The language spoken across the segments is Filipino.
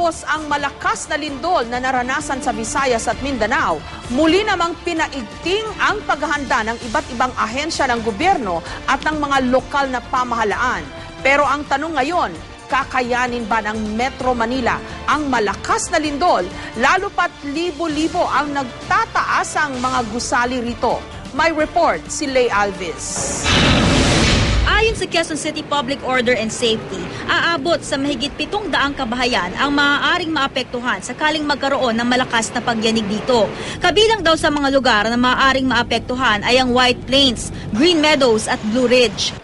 Matapos ang malakas na lindol na naranasan sa Visayas at Mindanao, muli namang pinaigting ang paghahanda ng iba't ibang ahensya ng gobyerno at ng mga lokal na pamahalaan. Pero ang tanong ngayon, kakayanin ba ng Metro Manila ang malakas na lindol, lalo pat libo-libo ang nagtataasang mga gusali rito? May report si Lay Alvis. Ayon sa Quezon City Public Order and Safety, aabot sa mahigit 700 kabahayan ang maaaring maapektuhan sakaling magkaroon ng malakas na pagyanig dito. Kabilang daw sa mga lugar na maaaring maapektuhan ay ang White Plains, Green Meadows at Blue Ridge.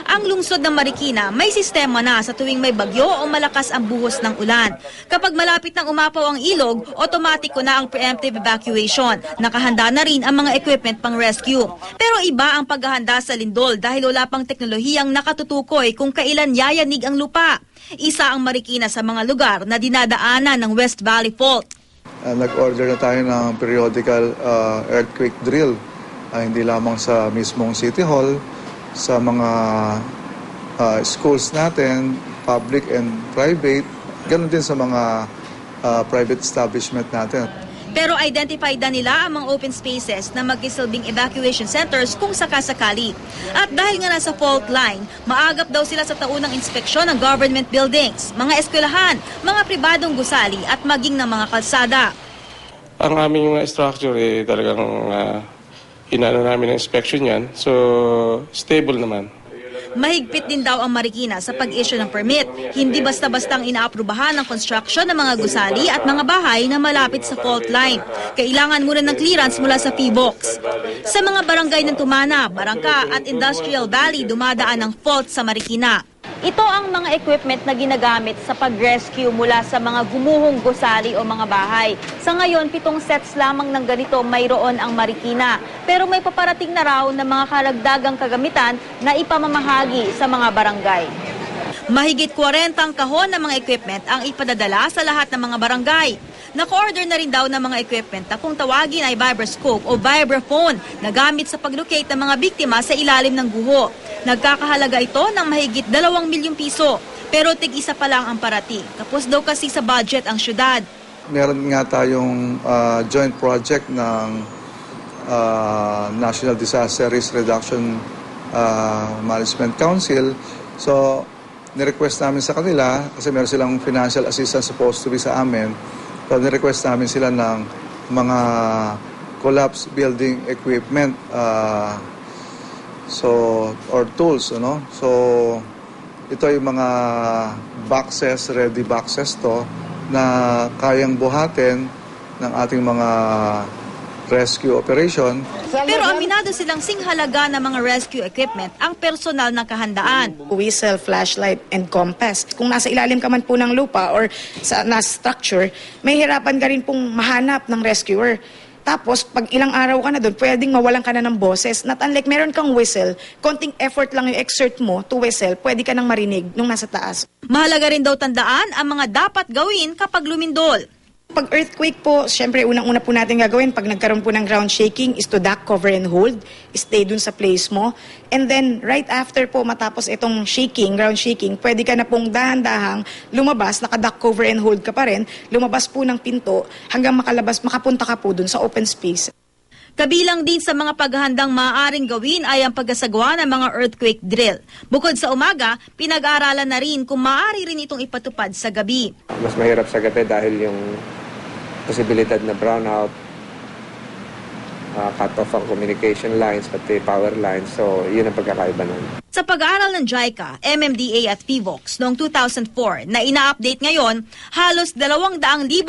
Ang lungsod ng Marikina may sistema na sa tuwing may bagyo o malakas ang buhos ng ulan. Kapag malapit ng umapaw ang ilog, otomatiko na ang preemptive evacuation. Nakahanda na rin ang mga equipment pang rescue. Pero iba ang paghahanda sa lindol dahil wala pang teknolohiyang nakatutukoy kung kailan yayanig ang lupa. Isa ang Marikina sa mga lugar na dinadaanan ng West Valley Fault. Nag-order na tayo ng periodical earthquake drill. Hindi lamang sa mismong City Hall, sa mga schools natin, public and private, ganoon din sa mga private establishment natin. Pero identified na nila ang mga open spaces na magsisilbing evacuation centers kung sakasakali. At dahil nga nasa fault line, maagap daw sila sa taunang inspeksyon ng government buildings, mga eskwelahan, mga pribadong gusali at maging ng mga kalsada. Ang aming structure talagang inano namin ng inspection yan, so stable naman. Mahigpit din daw ang Marikina sa pag-issue ng permit. Hindi basta-bastang inaaprubahan ng construction ng mga gusali at mga bahay na malapit sa fault line. Kailangan muna ng clearance mula sa PBOX. Sa mga barangay ng Tumana, Barangka at Industrial Valley dumadaan ang fault sa Marikina. Ito ang mga equipment na ginagamit sa pag-rescue mula sa mga gumuhong gusali o mga bahay. Sa ngayon, 7 sets lamang ng ganito mayroon ang Marikina. Pero may paparating na raw na mga karagdagang kagamitan na ipamamahagi sa mga barangay. Mahigit 40 kahon ng mga equipment ang ipadadala sa lahat ng mga barangay. Naka-order na rin daw ng mga equipment na kung tawagin ay vibroscope o vibraphone na gamit sa pag-locate ng mga biktima sa ilalim ng guho. Nagkakahalaga ito ng mahigit 2 milyong piso. Pero tig-isa pa lang ang parating. Tapos daw kasi sa budget ang syudad. Meron nga tayong joint project ng National Disaster Risk Reduction Management Council. So, nirequest namin sa kanila, kasi meron silang financial assistance supposed to be sa amin. So, nirequest namin sila ng mga collapse building equipment or tools, ano? So, ito yung mga boxes, ready boxes to, na kayang buhatin ng ating mga rescue operation. Pero aminado silang singhalaga ng mga rescue equipment ang personal na kahandaan. Whistle, flashlight, and compass. Kung nasa ilalim ka man po ng lupa or sa nasa structure, may hirapan ka rin pong mahanap ng rescuer. Tapos, pag ilang araw ka na doon, pwedeng mawalan ka na ng boses. Not unlike meron kang whistle, konting effort lang yung exert mo to whistle, pwede ka nang marinig nung nasa taas. Mahalaga rin daw tandaan ang mga dapat gawin kapag lumindol. Pag earthquake po, syempre unang-una po natin gagawin pag nagkaroon po ng ground shaking is to duck, cover, and hold. Stay dun sa place mo. And then, right after po matapos itong shaking, ground shaking, pwede ka na pong dahan-dahang lumabas, naka-duck, cover, and hold ka pa rin, lumabas po ng pinto hanggang makapunta ka po dun sa open space. Kabilang din sa mga paghahandang maaaring gawin ay ang pagkasagawa ng mga earthquake drill. Bukod sa umaga, pinag-aaralan na rin kung maaari rin itong ipatupad sa gabi. Mas mahirap sa gabi dahil yung posibilidad na brownout, cut-off ang communication lines, pati power lines. So, yun ang pagkakaiba nun. Sa pag-aaral ng JICA, MMDA at PVOX noong 2004 na ina-update ngayon, halos 200,000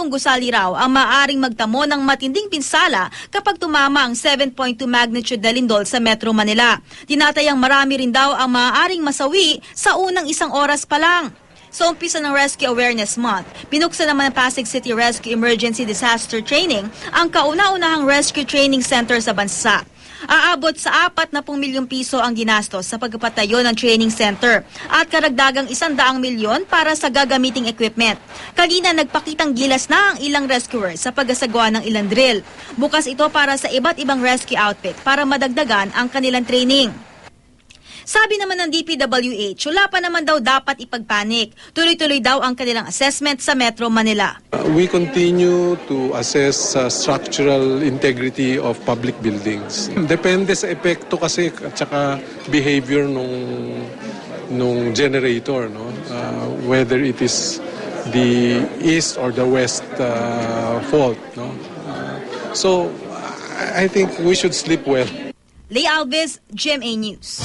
gusali raw ang maaaring magtamo ng matinding pinsala kapag tumama ang 7.2 magnitude na lindol sa Metro Manila. Tinatayang marami rin daw ang maaaring masawi sa unang 1 oras pa lang. Sa umpisa ng Rescue Awareness Month, pinuksan naman ng Pasig City Rescue Emergency Disaster Training ang kauna-unahang rescue training center sa bansa. Aabot sa 40 milyong piso ang ginastos sa pagpapatayo ng training center at karagdagang 100 milyon para sa gagamiting equipment. Kanina nagpakitang gilas na ang ilang rescuers sa paggasagawa ng ilang drill. Bukas ito para sa iba't ibang rescue outfit para madagdagan ang kanilang training. Sabi naman ng DPWH, wala pa naman daw dapat ipagpanik. Tuloy-tuloy daw ang kanilang assessment sa Metro Manila. We continue to assess structural integrity of public buildings. Depende sa epekto kasi at saka behavior nung generator, no? Whether it is the east or the west fault, no? So I think we should sleep well. Leigh Alves, GMA News.